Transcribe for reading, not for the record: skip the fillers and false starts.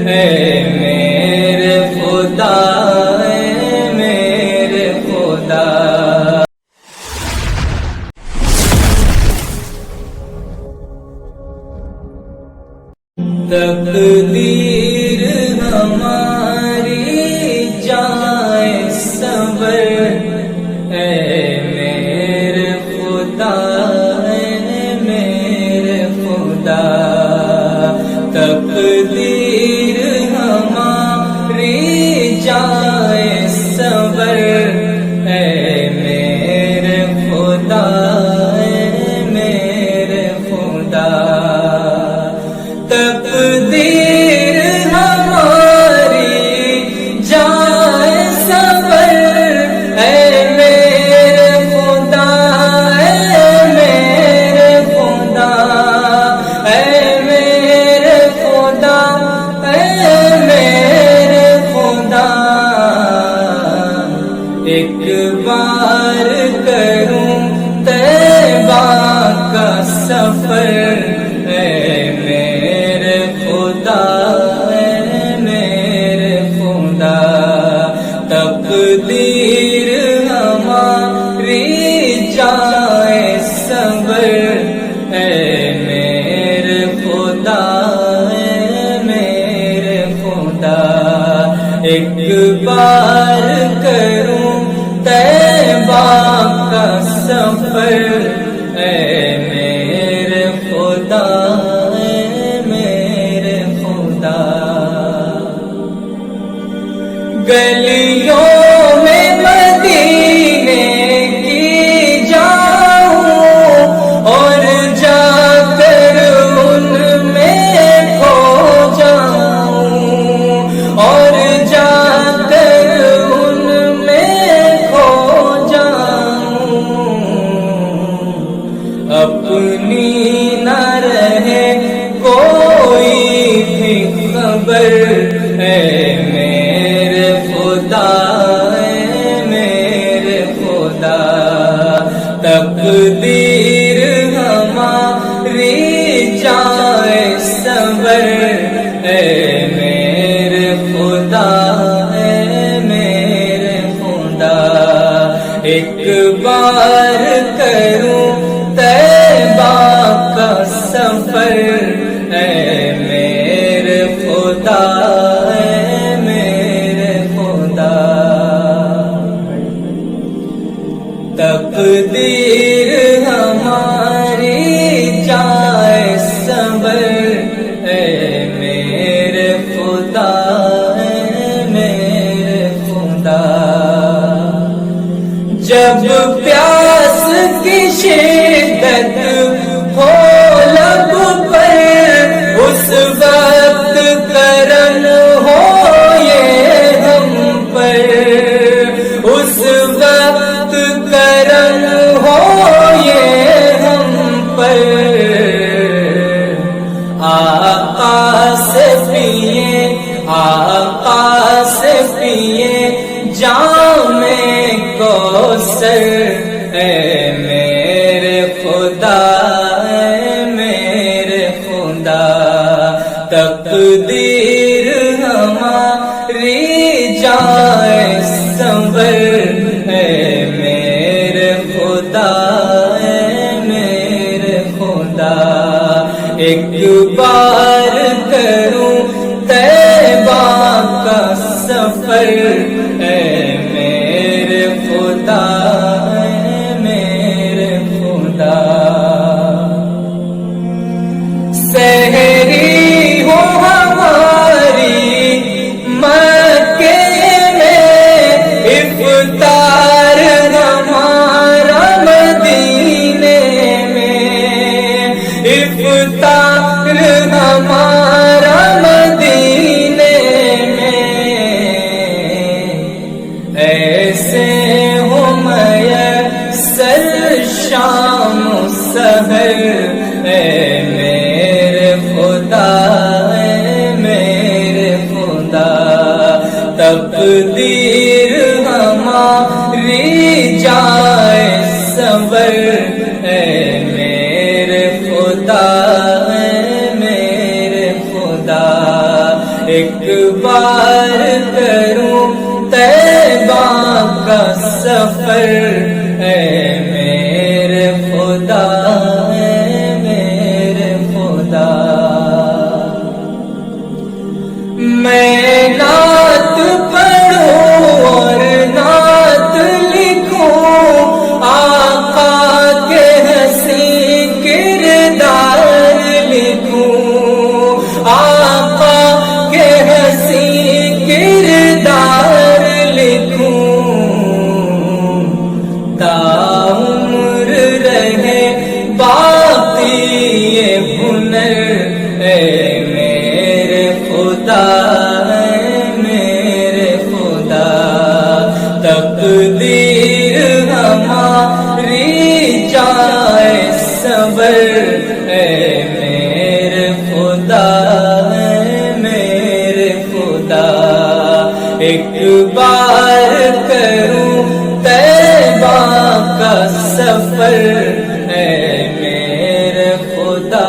اے میرے خدا، اے میرے خدا۔ تقدیر ہماری جائے صبر، اے میرے خدا، اے میرے خدا۔ تقدیر ہماری جائے صبر، اے میرے خدا، اے میرے خدا۔ تقدیر ہماری جائے صبر، اے میرے خدا، اے میرے خدا، اے میرے خدا، اے میرے خدا۔ ایک بار کروں طیبہ کا سفر، اے میرے خدا، اے میرے خدا۔ تقدیر ہماری جائے صبر، اے میرے خدا، اے میرے خدا۔ ایک بار کروں طیبہ کا سفر، اے میرے خدا، اے میرے خدا۔ گلیوں میں مدینے کی جاؤں اور جا کر ان میں کھو جاؤں، اور جا کر ان میں کھو جاؤں۔ اپنی نہ رہے کوئی بھی خبر، اے میرے خدا، اے میرے خدا۔ تقدیر ہماری جائے صبر، اے میرے خدا، اے میرے خدا۔ ایک بار کروں طیبہ کا سفر، اے میرے خدا، اے میرے خدا۔ تقدیر ہماری جائے صبر، اے میرے خدا، اے میرے خدا۔ جب پیاس کی شدت ہو لب پر، اس وقت کرم ہو یہ ہم پر، اس وقت کرم ہو یہ ہم پر۔ آقا سے پیے، آقا سے پیے جام کوثر، اے میرے خدا، اے میرے خدا۔ تقدیر ہماری جائے صبر، اے میرے خدا، اے میرے خدا۔ ایک بار کروں طیبہ کا سفر، اے میرے خدا، اے میرے خدا۔ سحری ہو ہماری مکے میں، افطار ہمارا مدینے میں، افطار ہمارا مدینے میں۔ ایسے ہو میسر شام و سحر، اے میرے خدا، اے میرے خدا۔ تقدیر ہماری جائے صبر، اے میرے خدا، اے میرے خدا۔ ایک بار کروں طیبہ کا سفر، اے میرے خدا، اے میرے خدا۔ میں نعت پڑھوں اور نعت لکھوں، آقا کے حسین کردار لکھوں، آقا کے حسین کردار لکھوں، تا عمر رہے باقی یہ ہنر، اے میرے خدا، اے میرے خدا۔ تقدیر ہماری جائے صبر، اے میرے خدا، اے میرے خدا۔ ایک بار کروں طیبہ کا سفر، اے میرے خدا۔